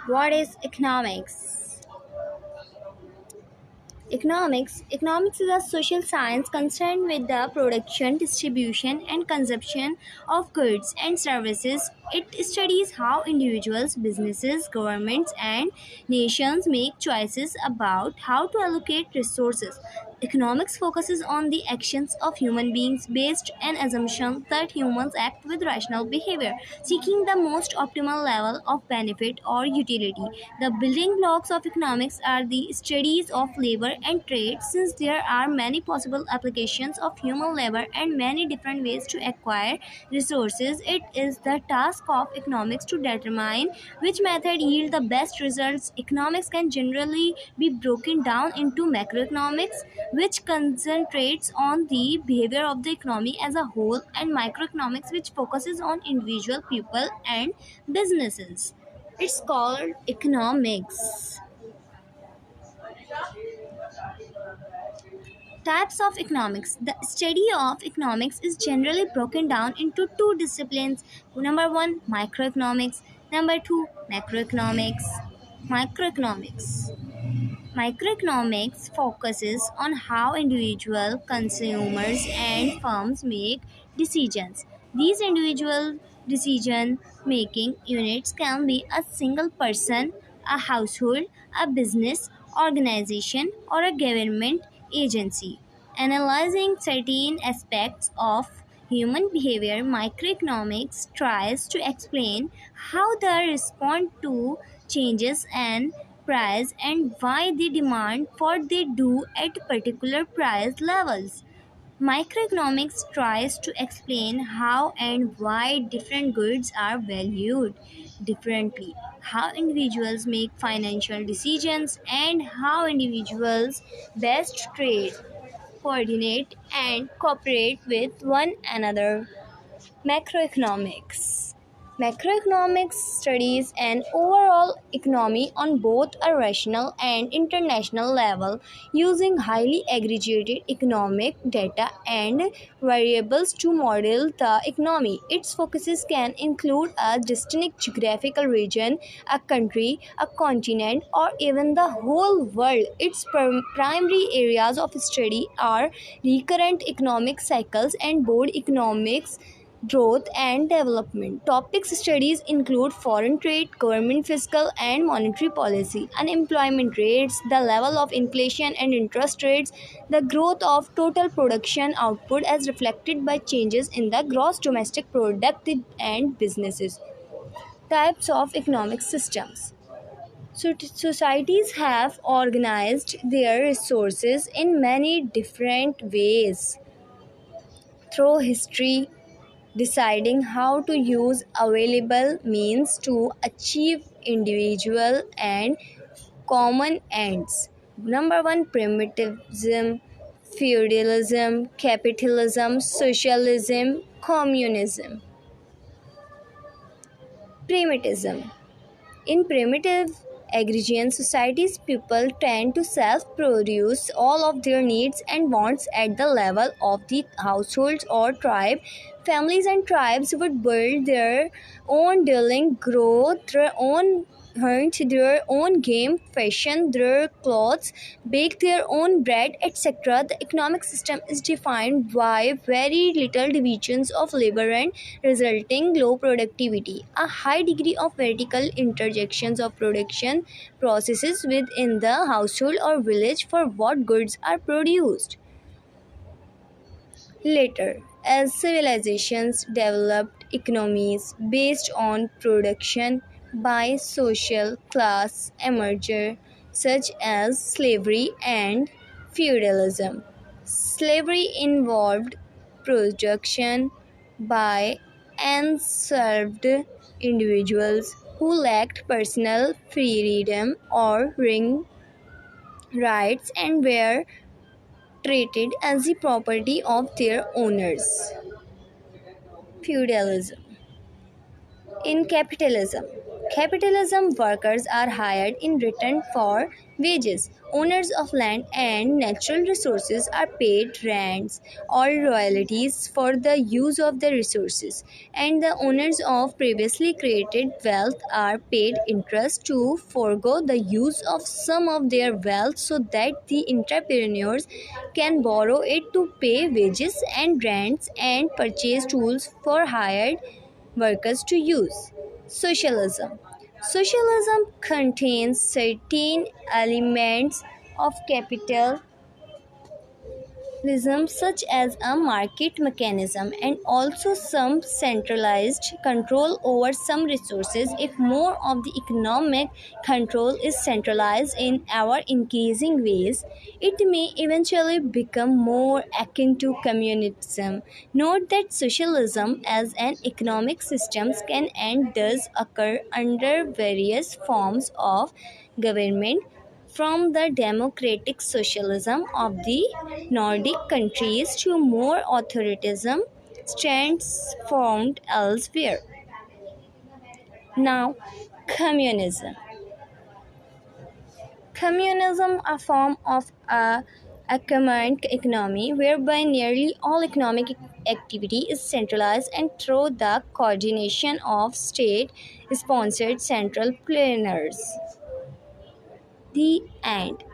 What is economics? Economics is a social science concerned with the production, distribution, and consumption of goods and services. It studies how individuals, businesses, governments, and nations make choices about how to allocate resources. Economics focuses on the actions of human beings based on assumption that humans act with rational behavior, seeking the most optimal level of benefit or utility. The building blocks of economics are the studies of labor and trade, since there are many possible applications of human labor and many different ways to acquire resources. It is the task of economics to determine which method yield the best results. Economics can generally be broken down into macroeconomics, which concentrates on the behavior of the economy as a whole, and microeconomics, which focuses on individual people and businesses. It's called economics. Types of economics. The study of economics is generally broken down into two disciplines. Number one, microeconomics. Number two, macroeconomics. Microeconomics. Microeconomics focuses on how individual consumers and firms make decisions. These individual decision making units can be a single person, a household, a business organization, or a government agency. Analyzing certain aspects of human behavior, microeconomics tries to explain how they respond to changes and price and why they demand what they do at particular price levels. Microeconomics tries to explain how and why different goods are valued differently, how individuals make financial decisions, and how individuals best trade, coordinate, and cooperate with one another. Macroeconomics. Macroeconomics studies an overall economy on both a national and international level using highly aggregated economic data and variables to model the economy. Its focuses can include a distinct geographical region, a country, a continent, or even the whole world. Its primary areas of study are recurrent economic cycles and board economics, growth and development. Topics studies include foreign trade, government fiscal and monetary policy, unemployment rates, the level of inflation and interest rates, the growth of total production output as reflected by changes in the gross domestic product and businesses. Types of economic systems. So, societies have organized their resources in many different ways through history, deciding how to use available means to achieve individual and common ends. Number one, primitivism, feudalism, capitalism, socialism, communism. Primitivism. In primitive agrarian societies, people tend to self produce all of their needs and wants at the level of the households or tribe. Families and tribes would build their own dwelling, grow their own hunt their own game, fashion their clothes, bake their own bread, etc. The economic system is defined by very little divisions of labor and resulting low productivity. A high degree of vertical interjections of production processes within the household or village for what goods are produced. Later, as civilizations developed economies based on production by social class emerged, such as slavery and feudalism. Slavery involved production by enslaved individuals who lacked personal freedom or ring rights and were treated as the property of their owners. Feudalism. In capitalism, workers are hired in return for Wages. Owners of land and natural resources are paid rents or royalties for the use of the resources, and the owners of previously created wealth are paid interest to forego the use of some of their wealth so that the entrepreneurs can borrow it to pay wages and rents and purchase tools for hired workers to use. Socialism. Socialism contains certain elements of capitalism such as a market mechanism and also some centralized control over some resources. If more of the economic control is centralized in our increasing ways, it may eventually become more akin to communism. Note that socialism as an economic system can and does occur under various forms of government, from the democratic socialism of the Nordic countries to more authoritarianism strands formed elsewhere. Now, communism. Communism, a form of a economic economy whereby nearly all economic activity is centralized and through the coordination of state-sponsored central planners. The end.